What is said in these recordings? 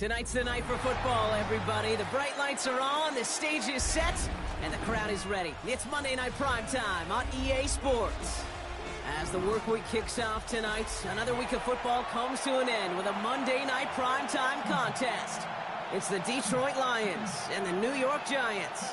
Tonight's the night for football, everybody. The bright lights are on, the stage is set, and the crowd is ready. It's Monday Night Primetime on EA Sports. As the work week kicks off tonight, another week of football comes to an end with a Monday Night Primetime contest. It's the Detroit Lions and the New York Giants.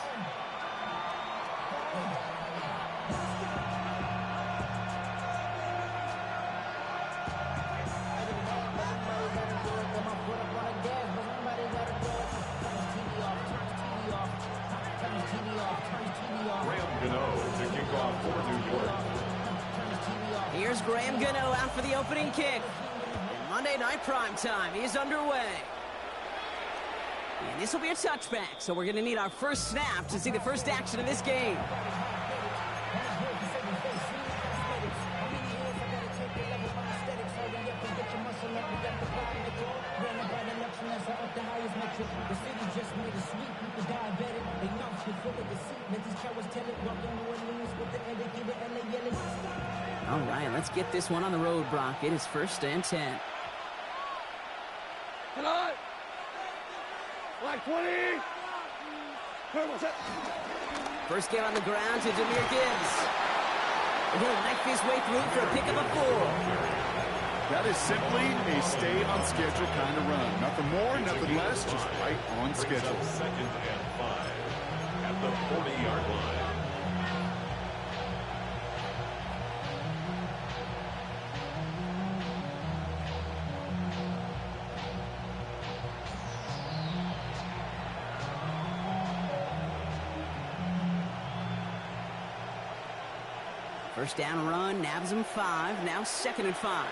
Here's Graham Gano out for the opening kick. And Monday Night Primetime is underway. And this will be a touchback, so we're going to need our first snap to see the first action of this game. All right, let's get this one on the road, Brock. It is 1st and 10. Come on! Like 20! First get on the ground to Jahmyr Gibbs. He'll knife his way through for a pick of a 4. That is simply a stay-on-schedule kind of run. Nothing more, nothing less, just right on schedule. 2nd and 5 at the 40-yard line. First down run, nabs him 5, now 2nd and 5.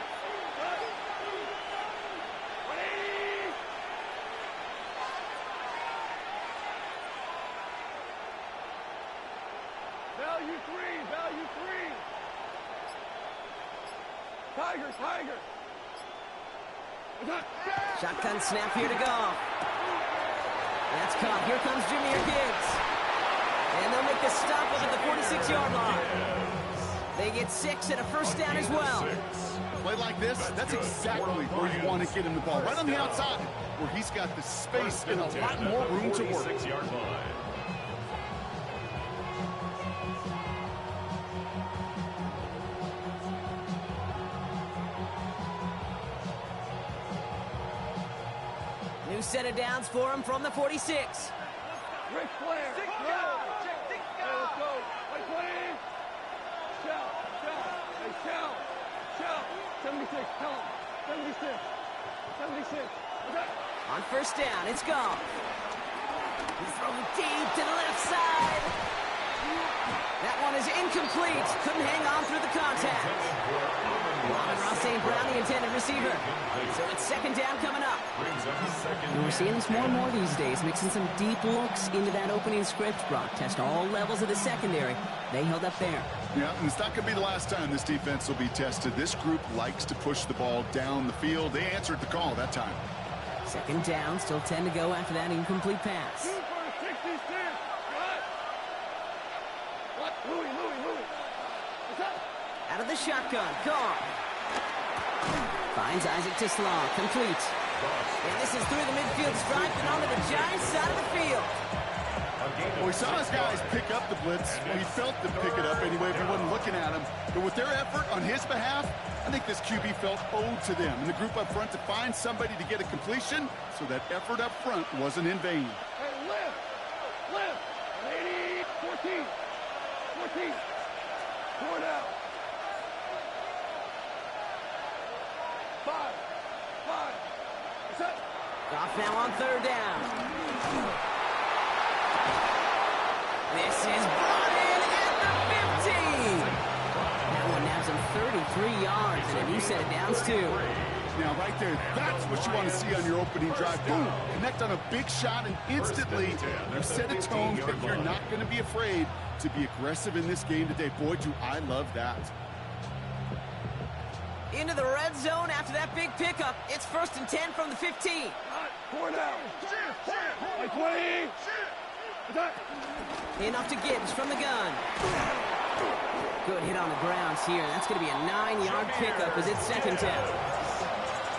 Value 3! Tiger! Shotgun snap here to go. That's caught. Here comes Jahmyr Gibbs. And they'll make the stop up at the 46-yard line. They get 6 and a first down as well. A play like this, that's exactly where you want to get him the ball. Right on the outside, where he's got the space and a lot more room to work. 46-yard line. New set of downs for him from the 46. Ric Flair! Let's go! Like 20! Shout! 76, tell him. 76. Okay. On first down, it's gone. He's throwing deep to the left side. That one is incomplete. Couldn't hang on through the contact. Ross St. Brown, the intended receiver. So it's 2nd down coming up. And we're seeing this more and more these days, mixing some deep looks into that opening script. Brock test all levels of the secondary. They held up there. Yeah, and it's not going to be the last time this defense will be tested. This group likes to push the ball down the field. They answered the call that time. 2nd down, still 10 to go after that incomplete pass. 2 for 66. What? Louis. What's up? Out of the shotgun, gone. Finds Isaac Tislaw, complete. And this is through the midfield stripe and onto the Giants side of the field. Well, he saw his guys pick up the blitz. Well, he felt them pick it up anyway if he wasn't looking at him. But with their effort on his behalf, I think this QB felt owed to them and the group up front to find somebody to get a completion, so that effort up front wasn't in vain. Hey, lift, 80, 14, 4 now. 5, set. Off now on third down. This is brought in at the 15. That one nabs him 33 yards, and a new set of downs, too. Now, right there, that's what you want to see on your opening drive. Boom! Connect on a big shot, and instantly you set a tone that you're not going to be afraid to be aggressive in this game today. Boy, do I love that. Into the red zone after that big pickup. It's 1st and 10 from the 15. 4 down. 20. Enough to Gibbs from the gun. Good hit on the grounds here. That's going to be a 9-yard pickup as it's 2nd down.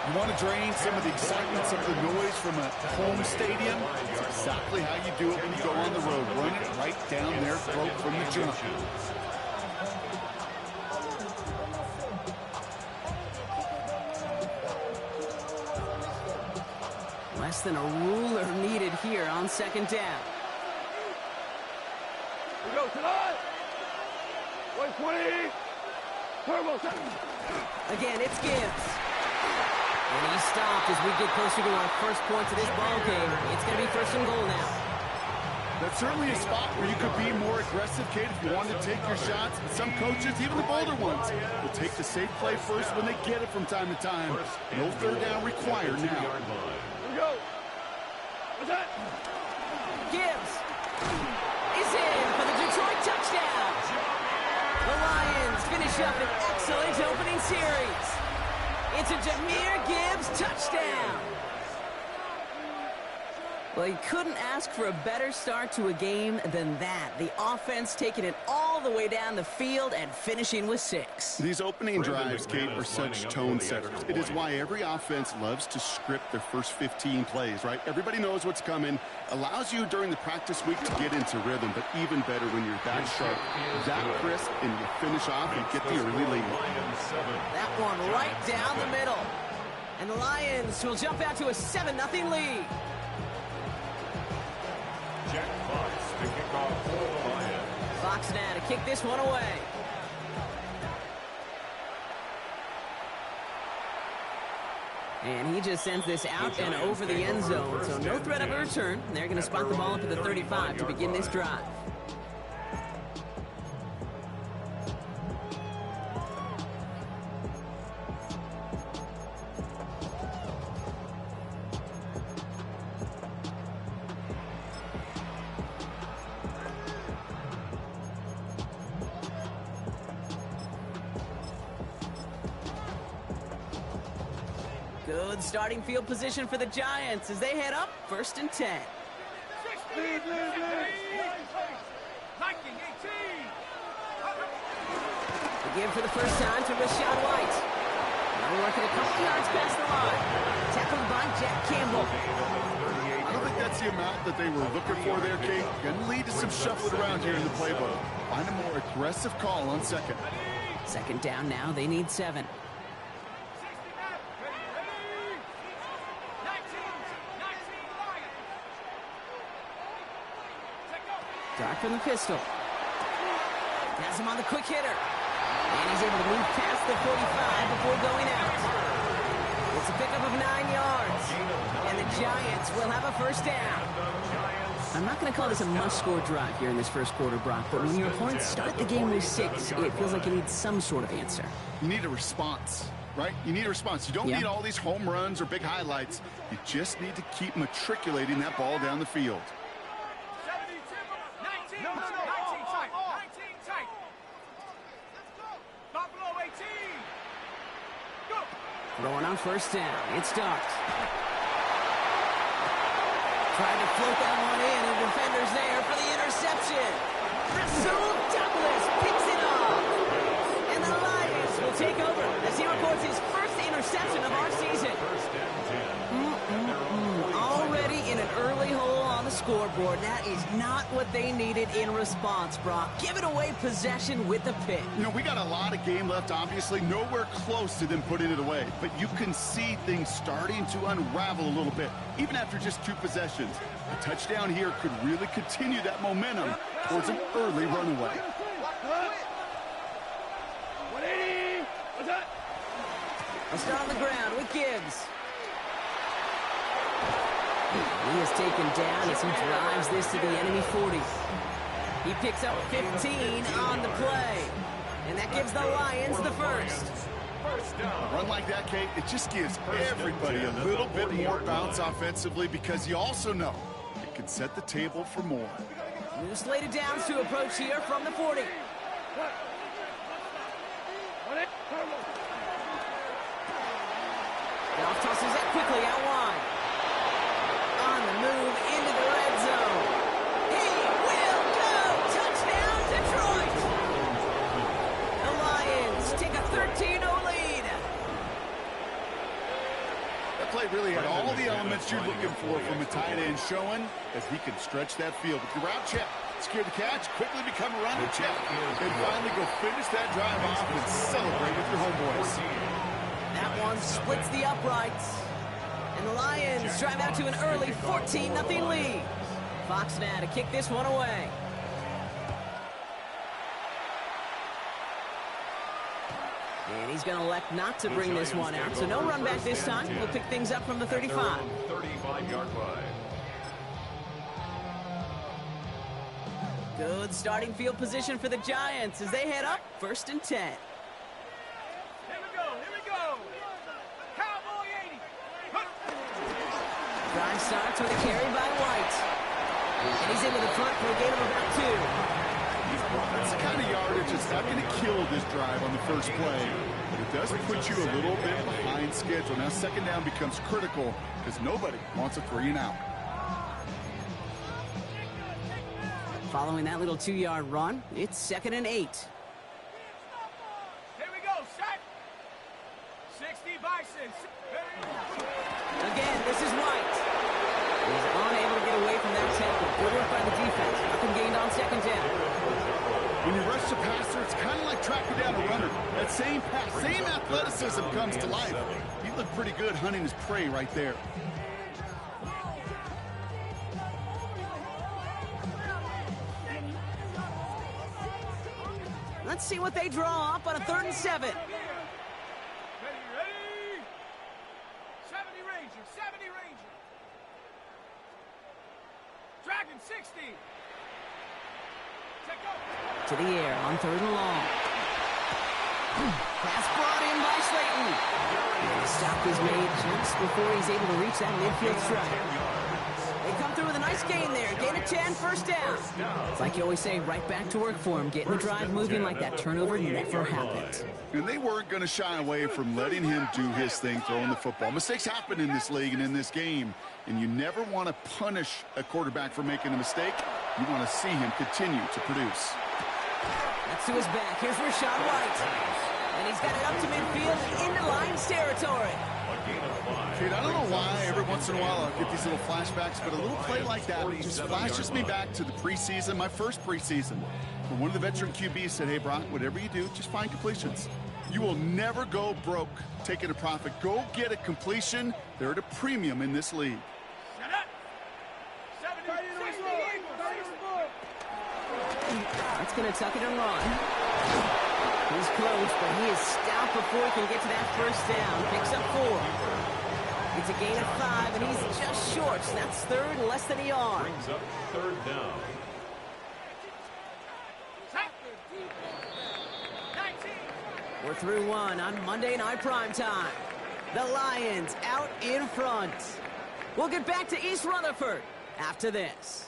You want to drain some of the excitement, some of the noise from a home stadium? It's exactly how you do it when you go on the road. Run it right down their throat from the jump. Less than a ruler needed here on 2nd down. We go tonight. 120. Turbo. Again, it's Gibbs. And he stopped as we get closer to our first points of this ball game. It's going to be 1st and goal now. That's certainly a spot where you could be more aggressive, Kate, if you wanted to take your shots. But some coaches, even the bolder ones, will take the safe play first when they get it from time to time. No third down required now. Here we go. What's that? Gibbs is in for the Detroit touchdown. The Lions finish up an excellent opening series. It's a Jahmyr Gibbs touchdown. Well, he couldn't ask for a better start to a game than that. The offense taking it all the way down the field and finishing with 6. These opening drives, Kate, are such tone setters. It is why every offense loves to script their first 15 plays, right? Everybody knows what's coming. Allows you during the practice week to get into rhythm, but even better when you're that sharp, that crisp, and you finish off and get the early lead. That one right down the middle. And the Lions will jump out to a 7-0 lead. Jack Fox to kick off for the Lions. Fox now to kick this one away. And he just sends this out and over the end zone, so no threat of a return. They're going to spot the ball up at the 35 to begin this drive. Good starting field position for the Giants as they head up 1st and 10. Again for the first time to Rashad White. Now working a couple yards past the line. Tackled by Jack Campbell. I don't think that's the amount that they were looking for there, Kate. Going to lead to some shuffling around here in the playbook. Find a more aggressive call on 2nd. 2nd down now. They need 7. Dark from the pistol. Has him on the quick hitter. And he's able to move past the 45 before going out. It's a pickup of 9 yards. And the Giants will have a 1st down. I'm not going to call this a must-score drive here in this first quarter, Brock, but when your opponents start the game with 6, it feels like you need some sort of answer. You need a response, right? You need a response. You don't need all these home runs or big highlights. You just need to keep matriculating that ball down the field. Going on 1st down. It's Dark. Tried to float that one in, and the defender's there for the interception. Rasul Douglas picks it off. And the Lions will take over as he records his first interception of our season. Already in an early hole on the scoreboard. That is not what they needed in response, Brock. Giving away possession with a pick. You know, we got a lot of game left, obviously. Nowhere close to them putting it away. But you can see things starting to unravel a little bit, even after just 2 possessions. A touchdown here could really continue that momentum towards an early runaway. 180. What's that? Let's start on the ground with Gibbs. He is taken down as he drives this to the enemy 40. He picks up 15 on the play. And that gives the Lions the first. A run like that, Kate, it just gives everybody a little bit more bounce offensively because you also know it can set the table for more. New slated downs to approach here from the 40. Goff tosses it quickly out wide. On the move into the red zone. He will go! Touchdown, Detroit! The Lions take a 13-0 lead. That play really had all the elements you're looking for from a tight end, showing that he can stretch that field with the route check. Secure the catch, quickly become a running check, and finally go finish that drive off and celebrate with your homeboys. That one splits the uprights. And the Lions drive out to an early 14-0 lead. Fox now to kick this one away. And he's going to elect not to bring this one out. So no run back this time. We'll pick things up from the 35. 35-yard line. Good starting field position for the Giants as they head up 1st and 10. Here we go. Here we go. Cowboy 80. Drive starts with a carry by White. And he's into the front for a gain of about 2. That's the kind of yardage that's not going to kill this drive on the first play, but it does put you a little bit behind schedule. Now 2nd down becomes critical because nobody wants a 3 and out. Following that little 2-yard run, it's 2nd and 8. Here we go. Set. 60 Bison. Again, this is White. He's unable to get away from that tackle. Good work by the defense. Nothing gained on 2nd down. When you rush the passer, it's kind of like tracking down a runner. That same pass, same athleticism comes to life. He looked pretty good hunting his prey right there. Let's see what they draw up on a 3rd and 7. Ready, ready. 70 Ranger. 70 Ranger. Dragon 60. Check go. To the air on 3rd and long. Pass brought in by Slayton. And the stop is made just before he's able to reach that midfield strike. They come through with a nice gain there. Gain of 10, 1st down. It's like you always say, right back to work for him. Getting the drive moving like that turnover never happened. And they weren't going to shy away from letting him do his thing throwing the football. Mistakes happen in this league and in this game, and you never want to punish a quarterback for making a mistake. You want to see him continue to produce. That's to his back. Here's Rachaad White. And he's got it up to midfield into Lions territory. Kate, I don't know why every once in a while I'll get these little flashbacks, but a little play like that just flashes me back to the preseason, my first preseason, when one of the veteran QBs said, hey, Brock, whatever you do, just find completions. You will never go broke taking a profit. Go get a completion. They're at a premium in this league. Shut up. 70 That's going to tuck it and run. He's close, but he is stout before he can get to that 1st down. Picks up 4. It's a gain of 5, and he's just short. So that's 3rd, less than a yard. Brings up 3rd down. We're through 1 on Monday Night Primetime. The Lions out in front. We'll get back to East Rutherford after this.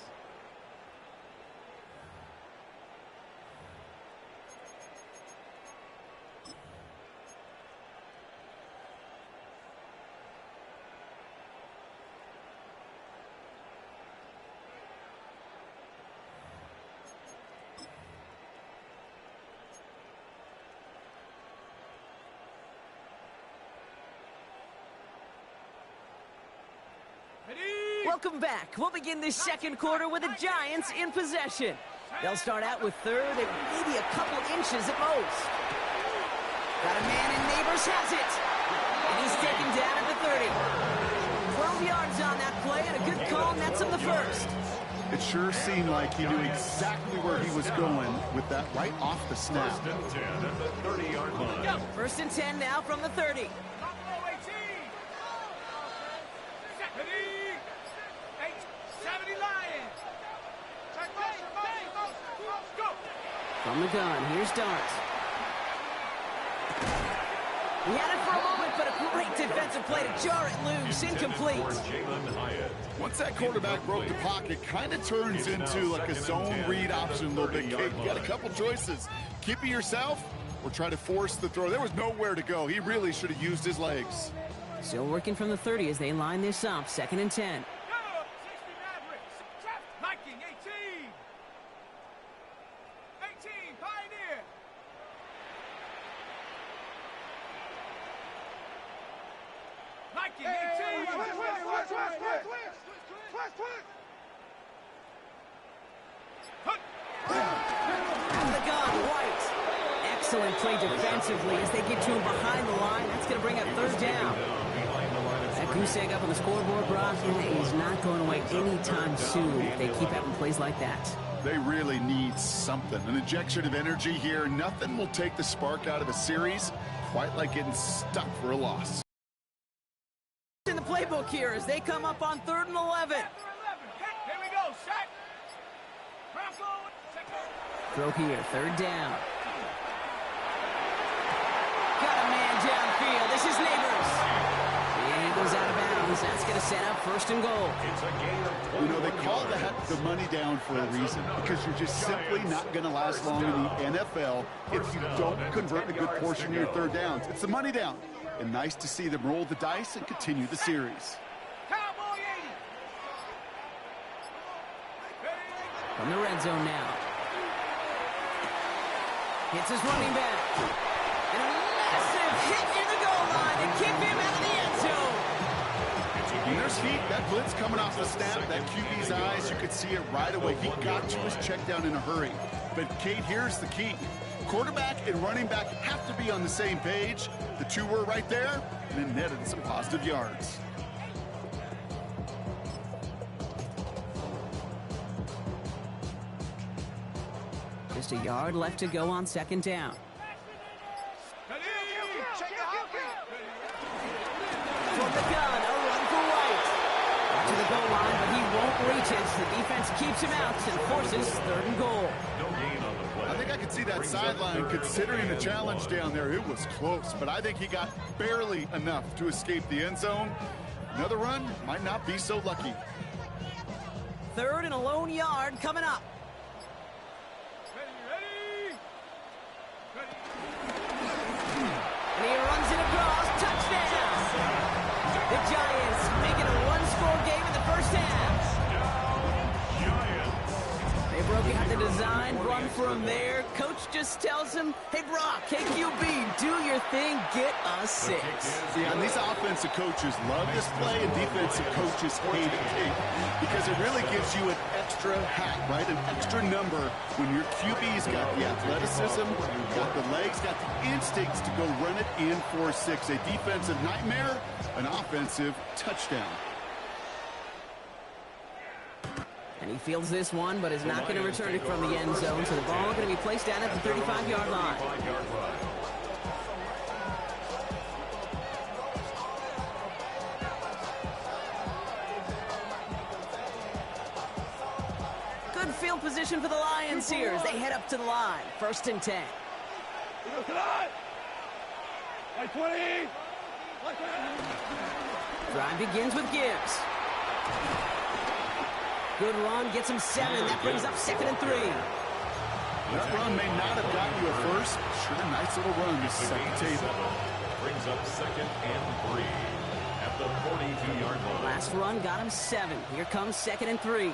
Welcome back. We'll begin this second quarter with the Giants in possession. They'll start out with third and maybe a couple inches at most. Got a man and Neighbors has it. And he's taken down at the 30. 12 yards on that play and a good call nets him the first. It sure seemed like he knew exactly where he was going with that right off the snap. First and 10 at the 30-yard line. First and 10 now from the 30. From the gun, here's Dart. He had it for a moment, but a great defensive play to jar it loose, incomplete. Once that quarterback broke the pocket, kind of turns into like a zone read option a little bit. Kate, you got a couple choices. Keep it yourself or try to force the throw. There was nowhere to go. He really should have used his legs. Still working from the 30 as they line this up. Second and 10. Excellent play defensively as they get to him behind the line. That's going to bring up third down. That goose egg up on the scoreboard, Brock, is not going away anytime soon if they keep having plays like that. They really need something. An injection of energy here. Nothing will take the spark out of a series quite like getting stuck for a loss. In the playbook here as they come up on 3rd and 11. Here we go, set. Throw here, 3rd down. Got a man downfield. This is Neighbors. And he goes out of bounds. That's going to set up 1st and goal. It's a gain of 20. You know, they call that the money down for a reason, because you're just simply not going to last long in the NFL if you don't convert a good portion of your 3rd downs. It's the money down. And nice to see them roll the dice and continue the series. Cowboy 80. From the red zone now. Hits his running back. And a massive hit in the goal line to keep him out of the end zone. And there's heat. That blitz coming off the snap. That QB's eyes, you could see it right away. He got to his check down in a hurry. But, Kate, here's the key. Quarterback and running back have to be on the same page. The two were right there, and it netted some positive yards. Just a yard left to go on 2nd down. From the gun, a run for White. Up to the goal line, but he won't reach it. The defense keeps him out and forces 3rd and goal. No gain on the play. I think I could see that sideline considering the challenge down there. It was close, but I think he got barely enough to escape the end zone. Another run might not be so lucky. 3rd and a lone yard coming up. And he runs it across. Touchdown! The Giants making a one-score game in the first half. They broke out the design run from there. Coach just tells him, hey, Brock, hey, QB, do your thing, get a 6. Yeah, and these offensive coaches love this play, and defensive coaches hate it because it really gives you an extra hat, right? An extra number when your QB's got the athleticism, got the legs, got the instincts to go run it in for 6. A defensive nightmare, an offensive touchdown. And he fields this one, but is not going to return it from the end zone, so the ball going to be placed down at the 35-yard line. Good field position for the Lions here as they head up to the line. 1st and 10. Drive begins with Gibbs. Good run, gets him 7. That brings up 2nd and 3. That run may not have gotten you a first. Sure, nice little run to set the table. Brings up 2nd and 3 at the 42-yard line. Last run got him 7. Here comes 2nd and 3.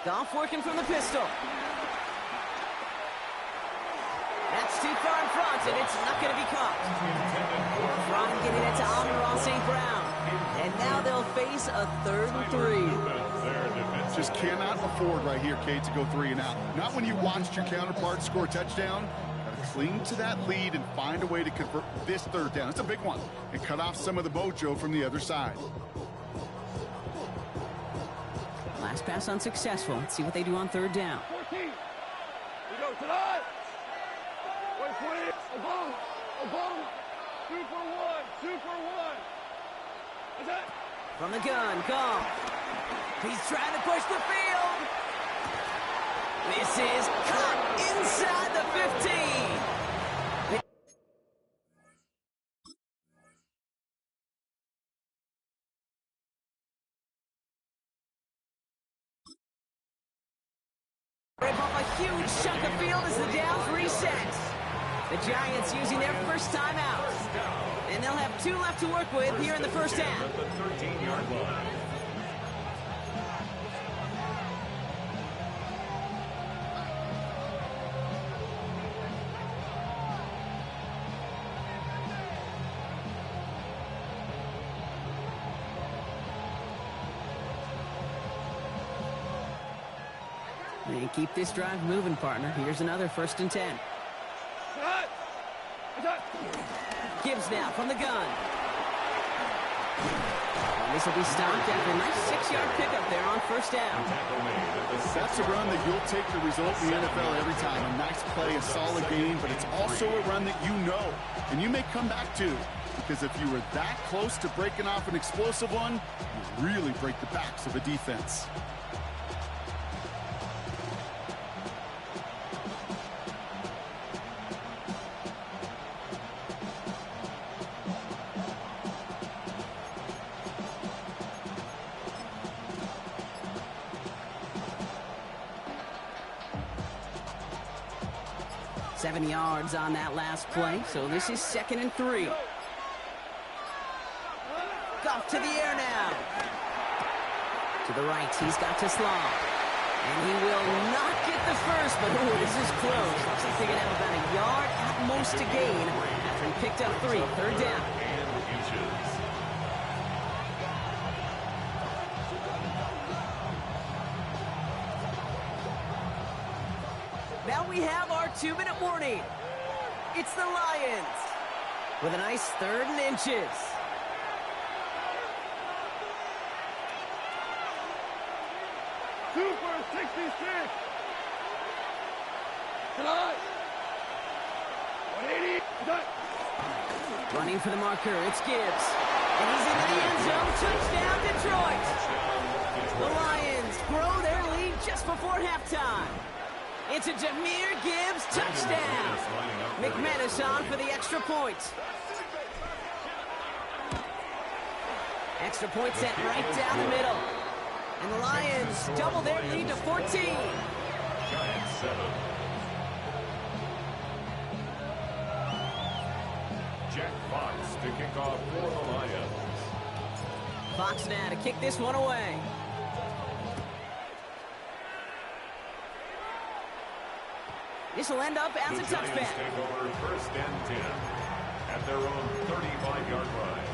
Goff working from the pistol. That's too far in front, and it's not going to be caught. Ron getting it to Amon-Ra St. Brown. And now they'll face a 3rd and 3. Just cannot afford right here, Kate, to go 3 and out. Not when you watched your counterpart score a touchdown. Got to cling to that lead and find a way to convert this 3rd down. It's a big one. And cut off some of the mojo from the other side. Last pass unsuccessful. Let's see what they do on 3rd down. 14. We go tonight. 120. Obama. 2 for 1. 2 for 1. Is that? From the gun, Goff. He's trying to push the field. This is caught inside the 15. Rip off a huge chunk of field as the downs reset. The Giants using their first timeout. And they'll have 2 left to work with here in the first half. At the 13-yard line. And keep this drive moving, partner. Here's another 1st and 10. Gibbs now from the gun. And this will be stopped after a nice 6-yard pickup there on 1st down. That's a run that you'll take the result in the NFL every time. A nice play, a solid game, but it's also a run that you know, and you may come back to. Because if you were that close to breaking off an explosive one, you really break the backs of a defense. Seven yards on that last play, so this is 2nd and 3. Goff to the air now. To the right, he's got to Slaw. And he will not get the first, but this is close. Looks like they could have about a yard at most to gain after he picked up 3, 3rd down. Now we have our 2-minute warning. It's the Lions with a nice 3rd and inches. Super 66. Tonight. 180. Running for the marker, it's Gibbs. And he's in the end zone. Touchdown, Detroit. The Lions grow their lead just before halftime. It's a Jahmyr Gibbs touchdown. McManus on for the extra point. Extra point set right down the middle. And the Lions double their lead to 14. Giants 7. Jack Fox to kick off for the Lions. Fox now to kick this one away. This will end up as a touchback. The Giants take over 1st and 10 at their own 35-yard line.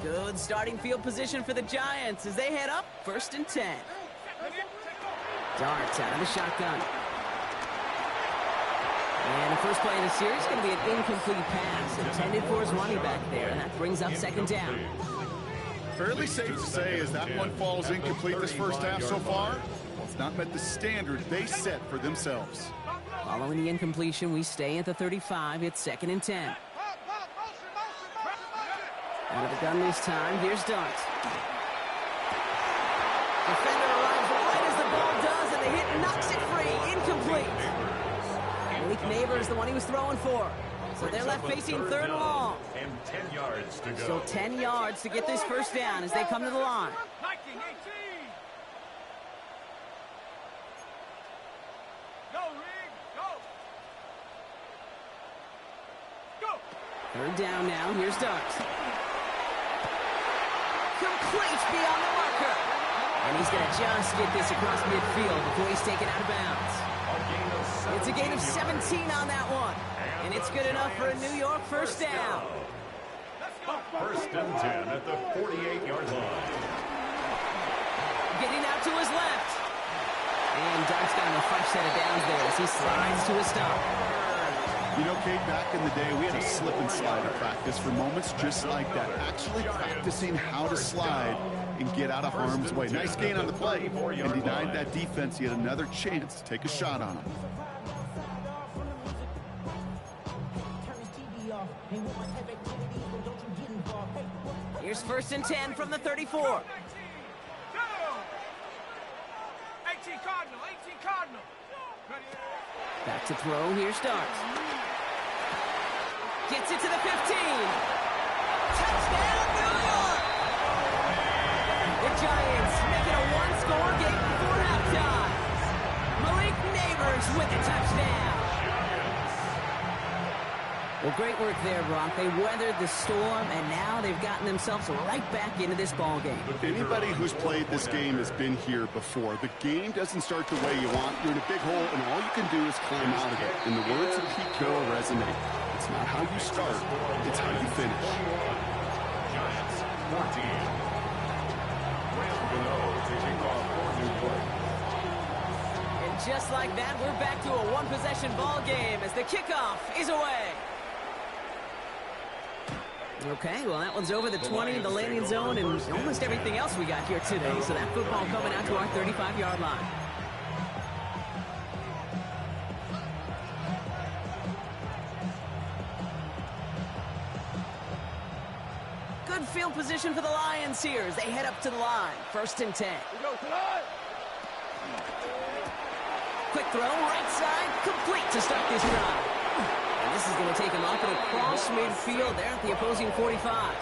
Good starting field position for the Giants as they head up 1st and 10. Dart out of the shotgun. And the first play of the series is going to be an incomplete pass intended for his running back there, and that brings up 2nd down. Fairly safe to say as that one falls incomplete this first half so far, it's not met the standard they set for themselves. Following the incompletion, we stay at the 35. It's 2nd and 10. Out of the gun this time. Here's Dart. Defender arrives right as the ball does, and the hit knocks it free. Incomplete. Malik Neighbors, the one he was throwing for. So they're left facing 3rd and long. And 10 yards to go. Still 10 yards to get this first down as they come to the line. 19, 18. Go, Rig. Go. Go. Third down now. Here's Starks. Complete beyond the marker. And he's going to just get this across midfield before he's taken out of bounds. It's a gain of 17 on that one. And it's good enough for a New York first down. First and 10 at the 48-yard line. Getting out to his left. And Dark's got him a fresh set of downs there as he slides to a stop. You know, Kate, back in the day, we had a slip and slide at practice for moments just like that. Actually practicing how to slide and get out of harm's way. Nice gain on the play, and denied that defense yet another chance to take a shot on him. Here's first and 10 from the 34. 18 Cardinal, 18 Cardinal. Back to throw. Here's Starks. Gets it to the 15. Touchdown, New York! The Giants make it a one-score game before halftime. Malik Neighbors with the touchdown. Well, great work there, Brock. They weathered the storm, and now they've gotten themselves right back into this ball game. Anybody who's played this game has been here before. The game doesn't start the way you want. You're in a big hole, and all you can do is climb out of it. And the words of Pete Carroll resonate. It's not how you start, it's how you finish. Giants 14. Taking off for New York. And just like that, we're back to a one-possession ball game as the kickoff is away. Okay, well, that one's over the 20, the landing zone, and almost everything else we got here today. So that football coming out to our 35-yard line. Good field position for the Lions here as they head up to the line. First and 10. Quick throw, right side, complete to start this drive. And this is going to take him up and across midfield there at the opposing 45.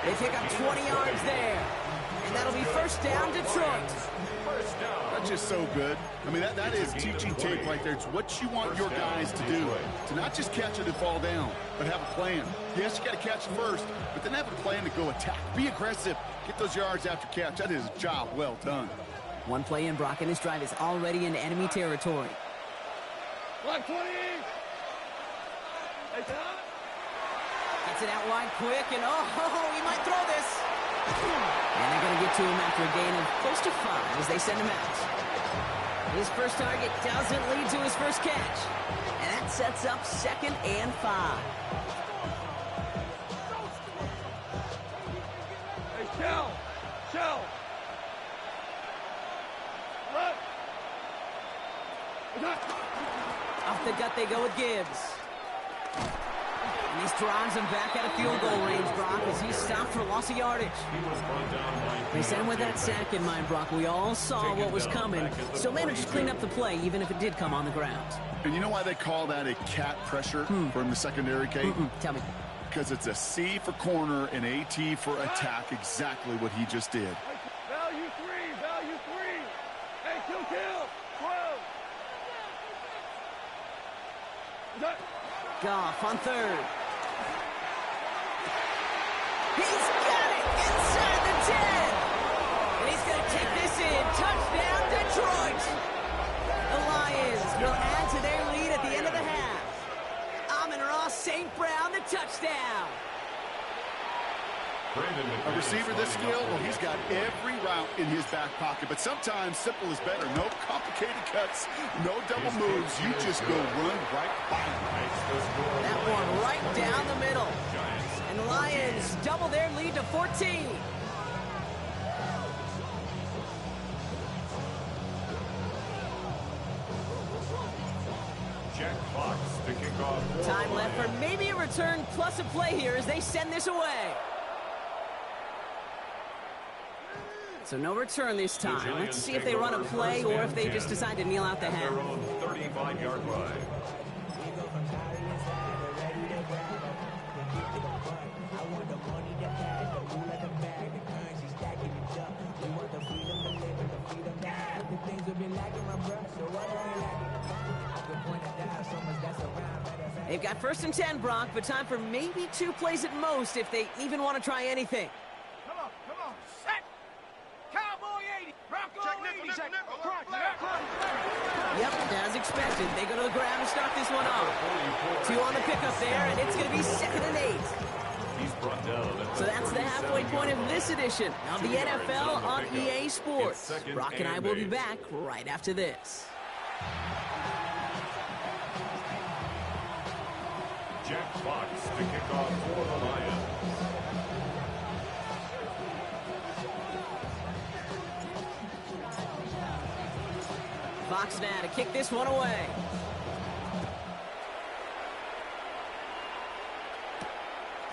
They pick up 20 yards there. And that'll be first down, Detroit. That's just so good. I mean, that is teaching tape right there. It's what you want your guys to do. To not just catch it and fall down, but have a plan. Yes, you got to catch it first, but then have a plan to go attack. Be aggressive. Get those yards after catch. That is a job well done. One play in, Brock, and this drive is already into enemy territory. Block 20. Gets it out wide quick, and he might throw this. And they're going to get to him after a gain of close to 5 as they send him out. His first target doesn't lead to his first catch. And that sets up 2nd and 5. Hey, Shell. Look. Off the gut they go with Gibbs. And this drives him back out of field goal range, Brock, as he's stopped for loss of yardage. They sent him with that sack in mind, Brock. We all saw what was coming. Still managed to clean up the play, even if it did come on the ground. And you know why they call that a cat pressure from the secondary, Kate? Tell me. Because it's a C for corner and AT for attack, exactly what he just did. Value 3. Hey, kill. 12. Goff on 3rd. He's got it inside the 10. And he's going to take this in. Touchdown, Detroit. The Lions will add to their lead at the end of the half. Amon-Ra St. Brown, the touchdown. A receiver this skilled, well, he's got every route in his back pocket. But sometimes simple is better. No complicated cuts, no double moves. You just go run right by him. That one right down the middle. And the Lions double their lead to 14. Jack Fox to kick off. Time left for maybe a return plus a play here as they send this away. So no return this time. Let's see if they run a play or if they just decide to kneel out the half. Their own 35-yard line. They've got 1st and 10, Brock, but time for maybe 2 plays at most if they even want to try anything. Come on, set! Cowboy 80, Bronco 80, crunch. Yep, as expected. They go to the grab and start this one off. 2 on the pickup there, and it's going to be 2nd and 8. He's brought down. So that's the halfway point of this edition of the NFL on EA Sports. Brock and I will be back right after this. Jack Fox to kick off for the Lions. Fox now to kick this one away.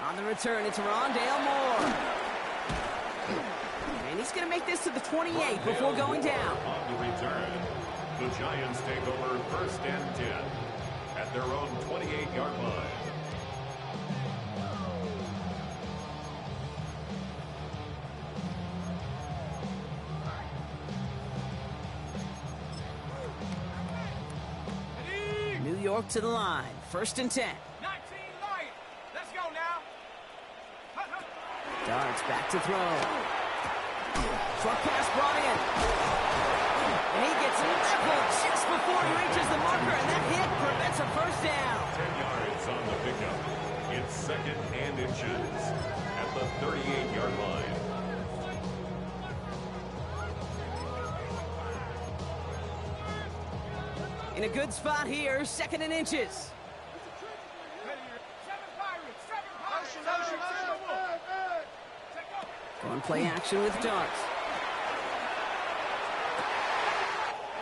On the return, it's Rondale Moore. And he's going to make this to the 28 before going down. On the return, the Giants take over 1st and 10 at their own 28-yard line. New York to the line. 1st and 10. 19 Lions. Let's go now. Darts back to throw. Short pass brought in. And he gets leveled just before he reaches the marker, and that hit prevents a 1st down. 10 yards on the pickup. It's 2nd and inches at the 38-yard line. In a good spot here, 2nd and inches. 7 Pirates. Going play action with Darts.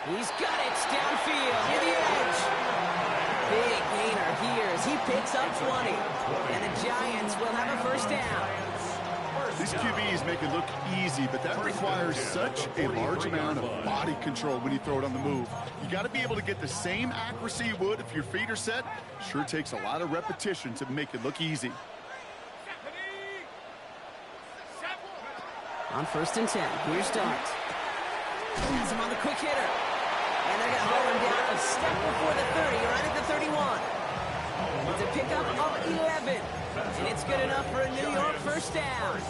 He's got it downfield near the edge. Big gainer here as he picks up 20. And the Giants will have a 1st down. These QBs make it look easy, but that requires such a large amount of body control when you throw it on the move. You got to be able to get the same accuracy you would if your feet are set. Sure takes a lot of repetition to make it look easy. On 1st and 10, here's Darts. Has him on the quick hitter. And they're going to haul him down a step before the 30, right at the 31. It's a pickup of 11. And it's good enough for a New York 1st down.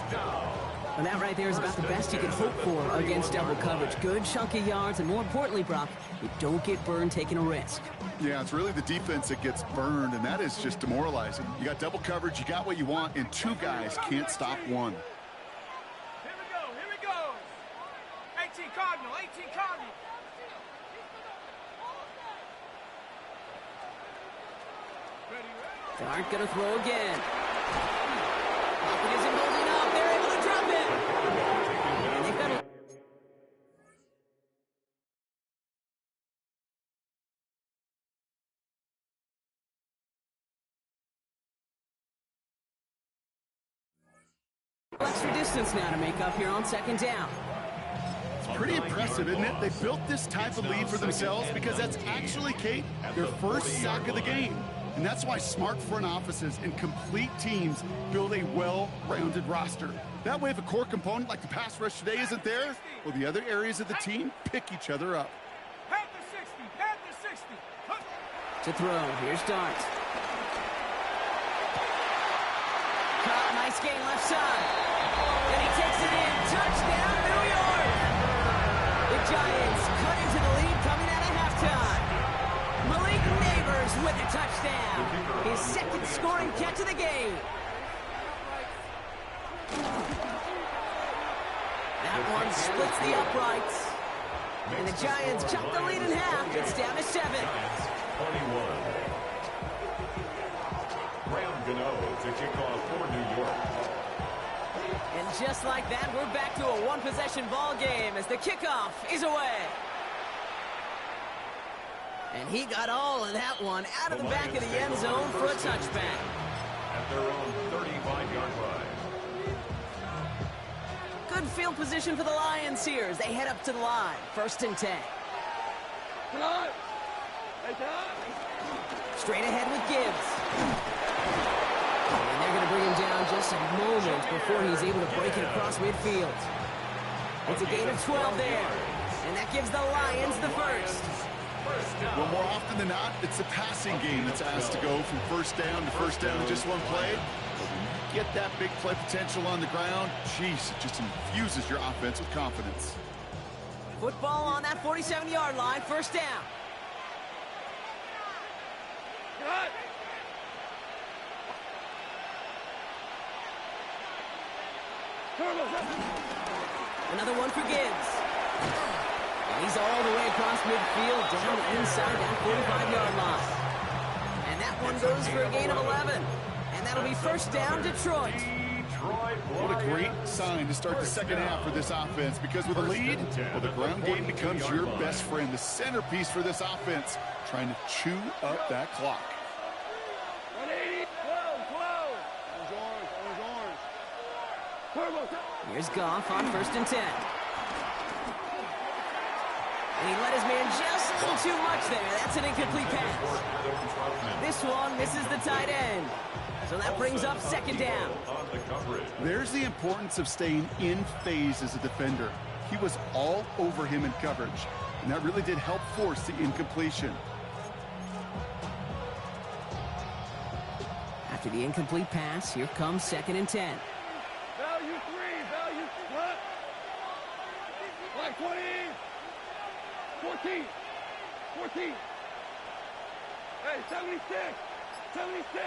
And that right there is about the best you can hope for against double coverage. Good chunky yards, and more importantly, Brock, you don't get burned taking a risk. Yeah, it's really the defense that gets burned, and that is just demoralizing. You got double coverage, you got what you want, and 2 guys can't stop one. Here we go. 18 Cardinal. Dart going to throw again. Pocket isn't holding up. They're able to drop it. And they've got a... extra distance now to make up here on 2nd down. Pretty impressive, isn't it? They built this type of lead for themselves because that's actually, Kate, their 1st sack of the game. And that's why smart front offices and complete teams build a well-rounded roster. That way, if a core component like the pass rush today isn't there, well, the other areas of the team pick each other up. Head to 60. To throw, here's Darts. Caught, nice gain left side. And he takes it in. Touchdown, New York! The Giants cut into the lead coming out of halftime. Malik Neighbors with a touchdown. His 2nd scoring catch of the game. That one splits the uprights. And the Giants cut the lead in half. It's down to 7. 21. Graham Gano to kick off for New York. And just like that, we're back to a 1-possession ball game as the kickoff is away. And he got all of that one out of the back of the end zone for a touchback. At their own 35-yard line. Good field position for the Lions here as they head up to the line. 1st and 10. Straight ahead with Gibbs. And they're going to bring him down just a moment before he's able to break it across midfield. It's a gain of 12 there. And that gives the Lions the 1st. first down. Well, more often than not, it's the passing game that's asked to go from first down to first down in just one play. But when you get that big play potential on the ground, geez, it just infuses your offense with confidence. Football on that 47-yard line, first down. Cut. Another one for Gibbs. And he's all the way across midfield, down inside that 45-yard line. And that one goes for a gain of 11. And that'll be first down, Detroit. What a great sign to start the second half for this offense, because with a lead, well, the ground game becomes your best friend, the centerpiece for this offense, trying to chew up that clock. 180. Orange. Here's Goff on first and 10. And he let his man just a little too much there. That's an incomplete pass. This one misses the tight end. So that brings up second down. There's the importance of staying in phase as a defender. He was all over him in coverage, and that really did help force the incompletion. After the incomplete pass, here comes second and 10. Value 3. Value what? Like 20. 14. 14. Hey, 76. 76.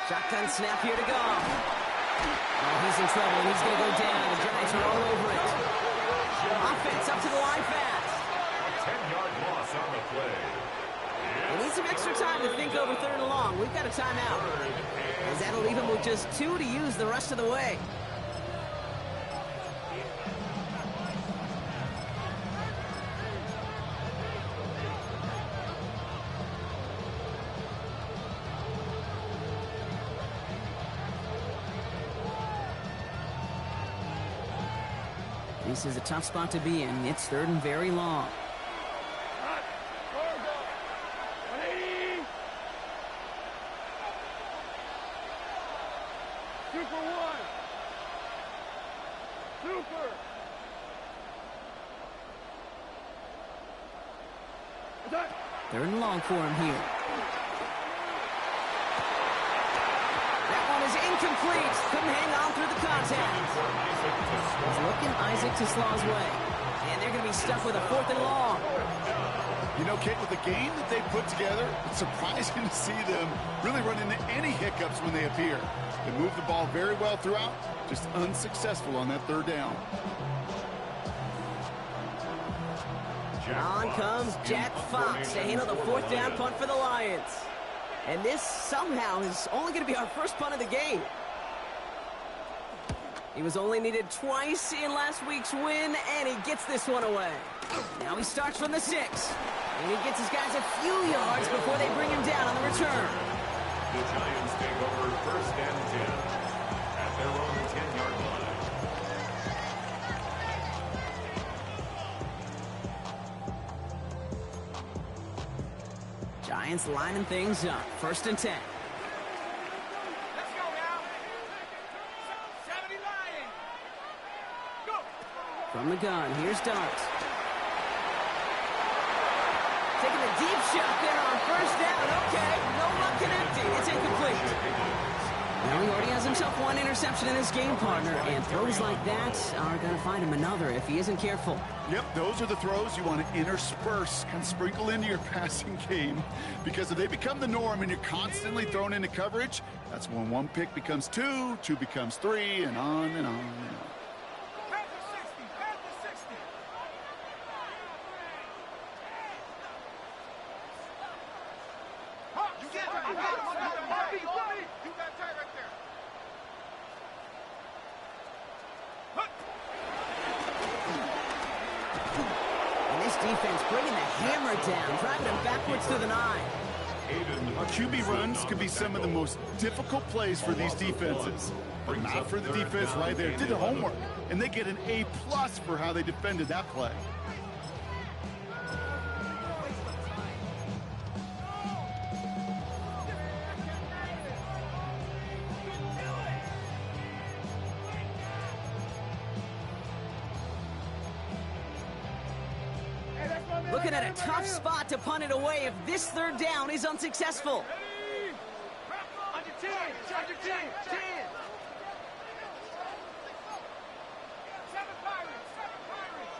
Shotgun snap here to go. Oh, he's in trouble, and he's going to go down. The Giants are all over it. Offense up to the line fast. 10-yard loss on the play. They need some extra time to think over third and long. We've got a timeout. As that'll leave him with just 2 to use the rest of the way. This is a tough spot to be in. It's third and very long. 180. Super 1. Super. Attack. Third and long for him here. That one is incomplete. Couldn't hang on through the contact. He's looking Isaac to Slaw's way. And they're going to be stuck with a fourth and long. You know, Kate, with the game that they put together, it's surprising to see them really run into any hiccups when they appear. They move the ball very well throughout, just unsuccessful on that third down. On comes Jack Fox to handle the fourth down punt for the Lions. And this somehow is only going to be our first punt of the game. He was only needed twice in last week's win, and he gets this one away. Now he starts from the 6. And he gets his guys a few yards before they bring him down on the return. The Giants take over first and 10 at their own 10-yard line. Giants lining things up. First and 10. Let's go now. 70 Lions. Go. From the gun, here's Dart. Taking a deep shot there on first down. Okay, no luck connecting. It's incomplete. Now he already has himself one interception in his game, partner, and throws like that are going to find him another if he isn't careful. Yep, those are the throws you want to intersperse, kind of sprinkle into your passing game, because if they become the norm and you're constantly thrown into coverage, that's when one pick becomes 2, 2 becomes 3, and on and on and on. Back to 60. Back to 60. You get it. You got it. You got tight right there. And this defense bringing the hammer down, driving him backwards to the 9. Our QB runs could be some of the most difficult plays for these defenses. But not for the defense right there. Did their homework, and they get an A+ for how they defended that play. Look looking at a tough spot to punt it away if this third down is unsuccessful. Under 10, under 10, 10. 7 Pirates, 7 Pirates.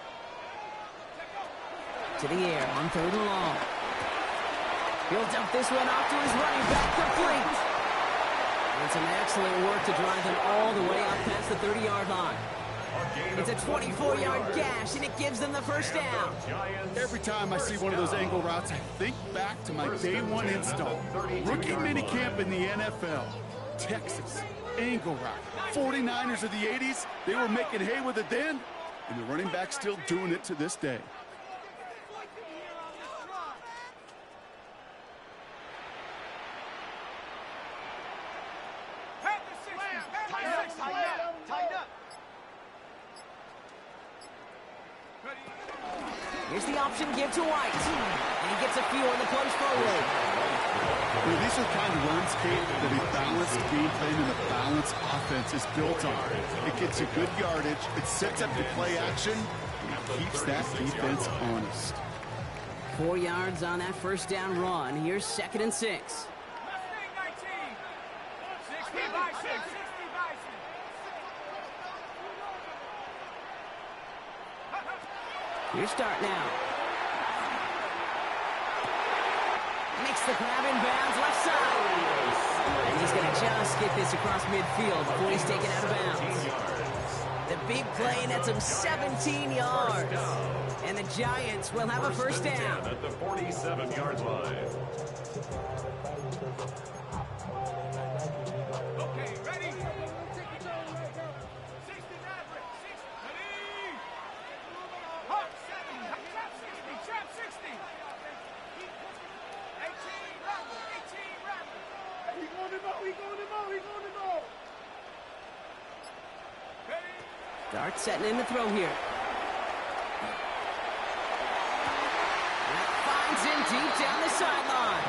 To the air on 3rd and long. He'll dump this one off to his running back, complete. And some excellent work to drive them all the way out past the 30-yard line. It's a 24-yard gash, and it gives them the first down. Every time I see one of those angle routes, I think back to my day one install. Rookie minicamp in the NFL. Texas, angle route. 49ers of the 80s, they were making hay with it then, and the running back's still doing it to this day. Here's the option give to White. And he gets a few on the punch forward. These are kind of runs, Kate, that a balanced game plan and a balanced offense is built on. It gets you good yardage, it sets up the play action, and it keeps that defense honest. 4 yards on that first down run. Here's 2nd and 6. Mustang 19. 60 Bison, 60 Bison. Here's start now. Makes the grab in bounds left side. And he's going to just get this across midfield before he's taken out of bounds. The big play nets him 17 yards. And the Giants will have a first down. At the 47-yard line. Okay, ready? 60 Maverick, 60. Ready? Hawk 70. Trap 60. Trap 60. 18 Rapper. 18 Rapper. He going to go. He going to go. He going to go. Ready? Dart setting in the throw here. That finds him deep down the sideline.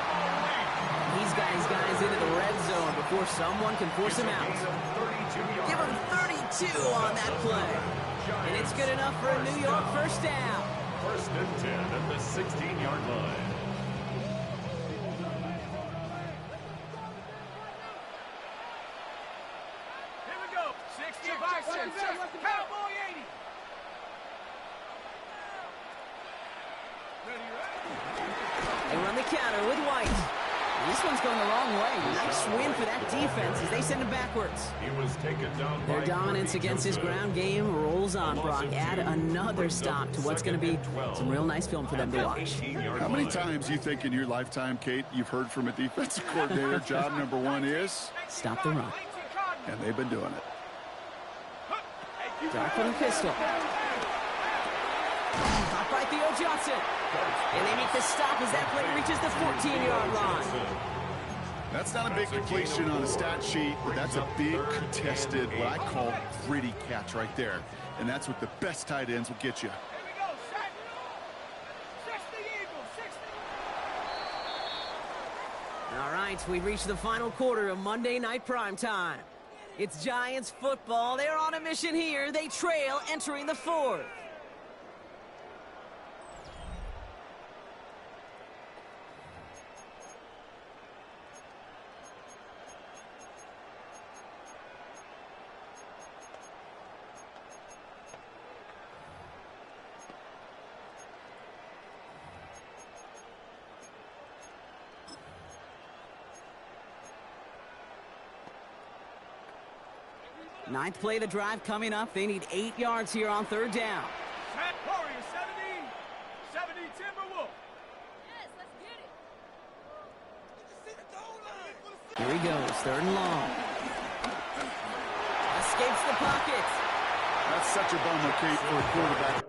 He's got his guys into the red zone before someone can force him out. Give him 32 on that play. And it's good enough for a New York first down. 1st and 10 at the 16-yard line. Here we go. 60 Bison. Cowboy 80. Ready, ready? They run the counter with White. This one's going the wrong way. Nice win for that defense as they send him backwards. He was taken down Their by dominance against his ground game rolls on, Brock. Add another stop to what's going to be some real nice film for them to watch. How many times you think in your lifetime, Kate, you've heard from a defensive coordinator, job number one is? Stop the run. And they've been doing it. Dark with a pistol. Caught by Theo Johnson. And they make the stop as that play reaches the 14-yard line. That's not a big completion on a stat sheet, but that's a big contested, what I call gritty catch right there. And that's what the best tight ends will get you. Here we go. Set. 60 Eagles. 60. All right, we've reached the final quarter of Monday Night Primetime. It's Giants football. They're on a mission here. They trail entering the 4th. Ninth play of the drive coming up. They need 8 yards here on 3rd down. Set. Warrior 70. 70 Timberwolf. Yes, let's get it. Here he goes, 3rd and long. Escapes the pocket. That's such a bummer, Kate, for a quarterback.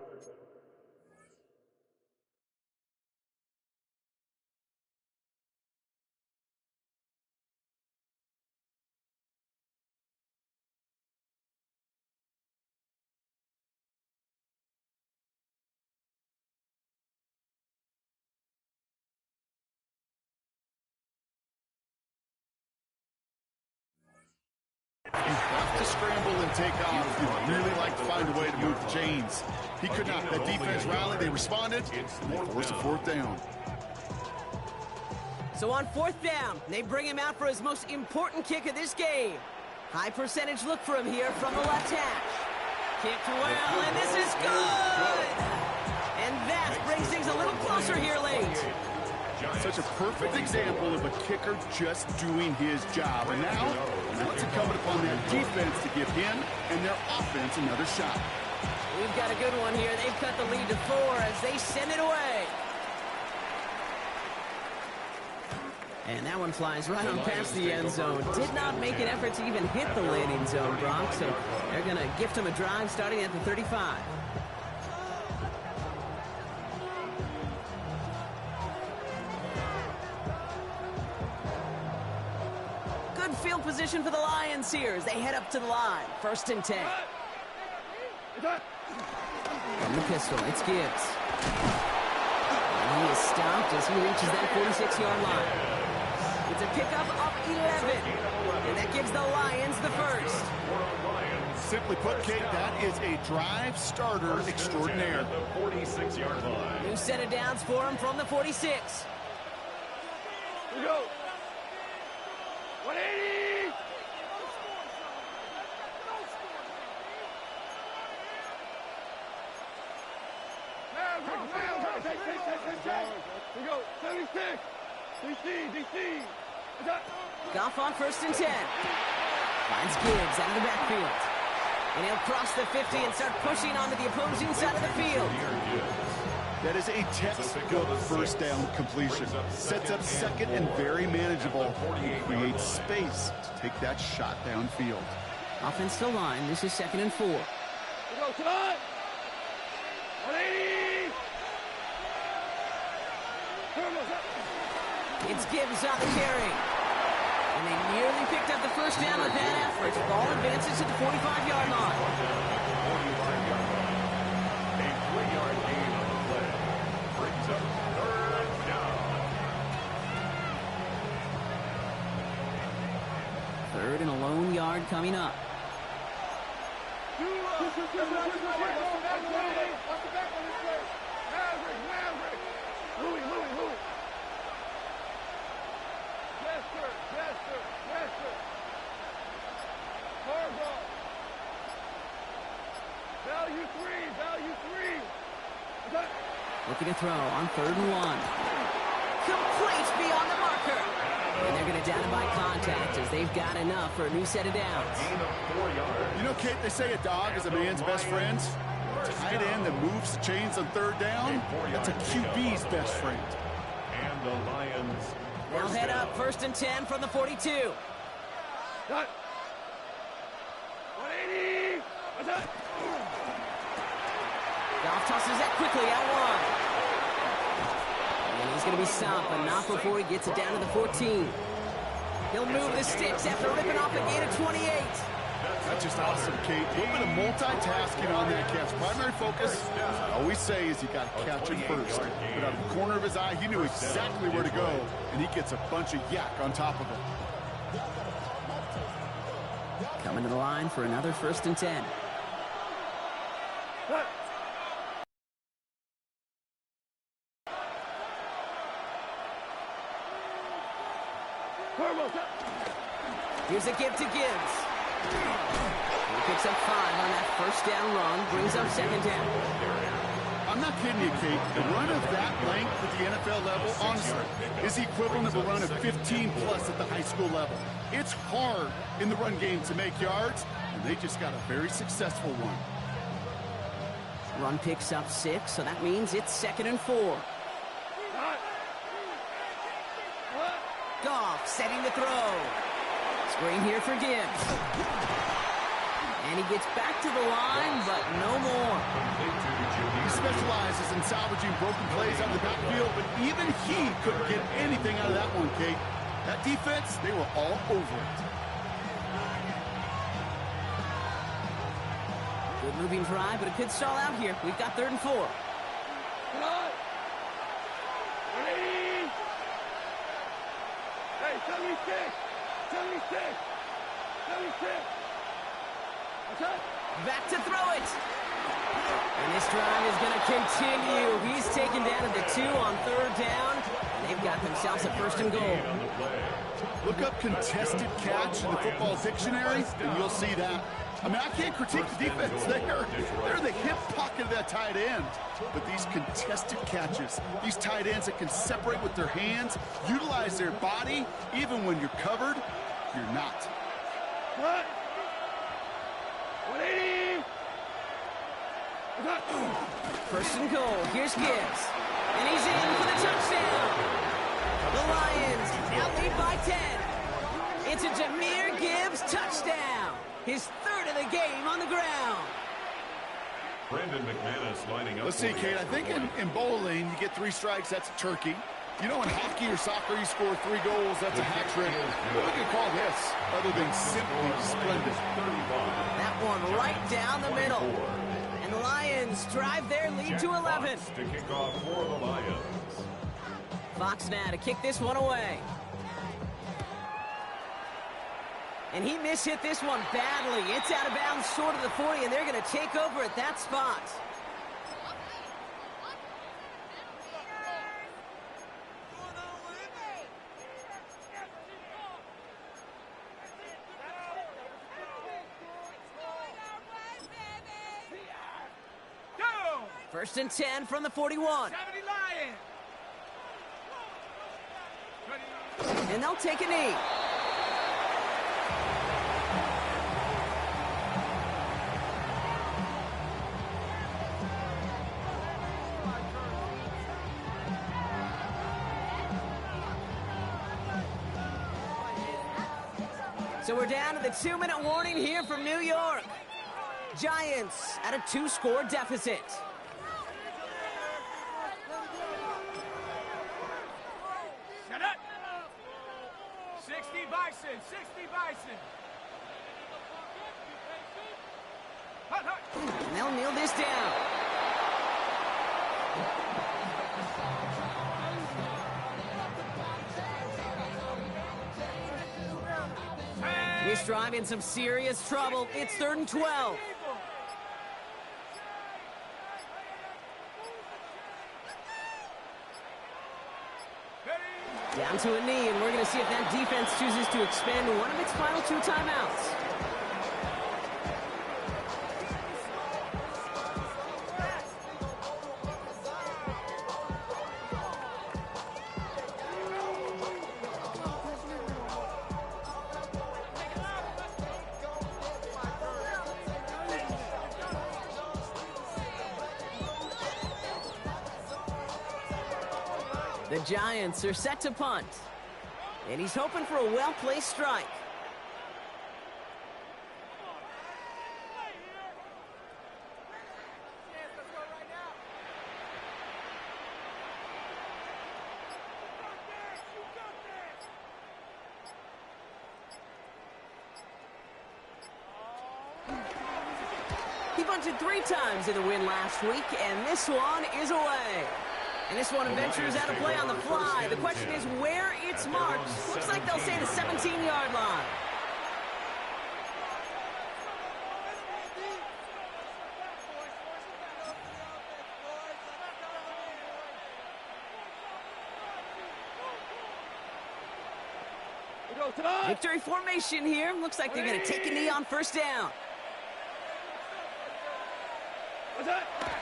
scramble and take off. You really like to find a way to move the chains. He could not. The defense rallied, they responded, and they forced a fourth down. So on fourth down, they bring him out for his most important kick of this game. High percentage look for him here from the left hash. Kicked well, and this is good! And that brings things a little closer here late. Such a perfect example of a kicker just doing his job. And now it's incumbent upon that defense to give him and their offense another shot. We've got a good one here. They've cut the lead to 4 as they send it away. And that one flies right on past the end zone. Did not make an effort to even hit the landing zone, Brock. So they're going to gift him a drive starting at the 35. Good field position for the Lions here as they head up to the line. 1st and 10. From the pistol, it's Gibbs. And he is stopped as he reaches that 46-yard line. It's a pickup of 11. And that gives the Lions the first. Simply put, Kate, that is a drive starter extraordinaire. The 46-yard line. New set of downs for him from the 46. Here we go. 180. Here we go. 76. DC. Goff on 1st and 10. Finds Gibbs out of the backfield. And he'll cross the 50 and start pushing onto the opposing side of the field. That is a textbook first down completion. Sets up second and very manageable. And creates space to take that shot downfield. Offensive line, this is 2nd and 4. Here we go, Todd. 180. It's Gibbs on the carry. And they nearly picked up the first down with that effort. Ball advances to the 45-yard line. 45-yard line. A 3-yard gain on the play. Brings up 3rd down. 3rd and a lone yard coming up. Maverick. Louis. Yes, sir. Cargo. Value three. Looking to throw on 3rd and 1. Complete beyond the marker. And they're going to down him by contact as they've got enough for a new set of downs. Gain of 4 yards. You know, Kate, they say a dog is a man's best friend. Tight end that moves the chains on 3rd down, that's a QB's best friend. And the Lions. They'll head up 1st and 10 from the 42. Cut. 180. Goff tosses that quickly out wide. And he's going to be stopped, but not before he gets it down to the 14. He'll move the sticks after ripping off a gain of 28. That's just awesome, Kate. A little bit of multitasking on that catch. Primary focus, I always say, is you got to catch him first. But out of the corner of his eye, he knew exactly where to go, and he gets a bunch of yak on top of it. Coming to the line for another 1st and 10. Here's a give to Gibbs. He picks up 5 on that 1st down run, brings up 2nd down. I'm not kidding you, Kate. The run of that length at the NFL level, honestly, is the equivalent of a run of 15-plus at the high school level. It's hard in the run game to make yards, and they just got a very successful one. Run picks up 6, so that means it's 2nd and 4. Goff setting the throw. Screen here for Gibbs. And he gets back to the line, but no more. He specializes in salvaging broken plays out of the backfield, but even he couldn't get anything out of that one, Kate. That defense, they were all over it. Good moving drive, but it could stall out here. We've got 3rd and 4. Come on. 180. Hey, 76. Back to throw it. And this drive is going to continue. He's taken down at the 2 on 3rd down. And they've got themselves a 1st and goal. Look up contested catch in the football dictionary, and you'll see that. I mean, I can't critique the defense. They're the hip pocket of that tight end. But these contested catches, these tight ends that can separate with their hands, utilize their body, even when you're covered, you're not. What? 180! 1st and goal. Here's Gibbs. And he's in for the touchdown. The Lions now lead by 10. It's a Jahmyr Gibbs touchdown. His 3rd of the game on the ground. Brandon McManus lining up. Let's see, Kate. I think in bowling, you get 3 strikes, that's a turkey. You know, in hockey or soccer, you score 3 goals, that's a hat trick. What would you call this, other than simply splendid? That one right down the middle. And the Lions drive their lead to 11. To kick off for the Lions. Fox now to kick this one away. And he mishit this one badly. It's out of bounds short of the 40, and they're going to take over at that spot. Go! 1st and 10 from the 41. 70 Lions! And they'll take a knee. So we're down to the 2-minute warning here from New York. Giants at a 2-score deficit. Shut up! 60 Bison, 60 Bison. Hut, hut. And they'll kneel this down. This drive in some serious trouble. It's 3rd and 12. Down to a knee, and we're going to see if that defense chooses to expend one of its final 2 timeouts. The Giants are set to punt. And he's hoping for a well-placed strike. He bunted 3 times in the win last week, and this one is away. And this one ventures out of play on the fly. The question is where it's marked. Looks like they'll say the 17-yard line. Victory formation here. Looks like they're going to take a knee on 1st down.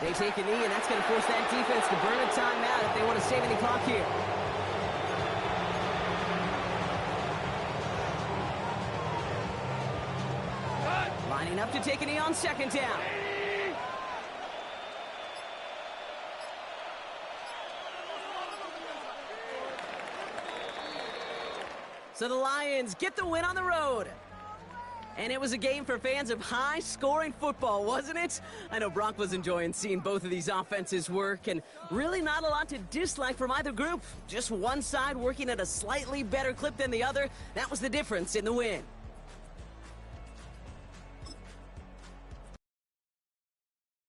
They take a knee, and that's going to force that defense to burn a timeout if they want to save any clock here. Lining up to take a knee on 2nd down. So the Lions get the win on the road. And it was a game for fans of high-scoring football, wasn't it? I know Brock was enjoying seeing both of these offenses work, and really not a lot to dislike from either group. Just one side working at a slightly better clip than the other. That was the difference in the win.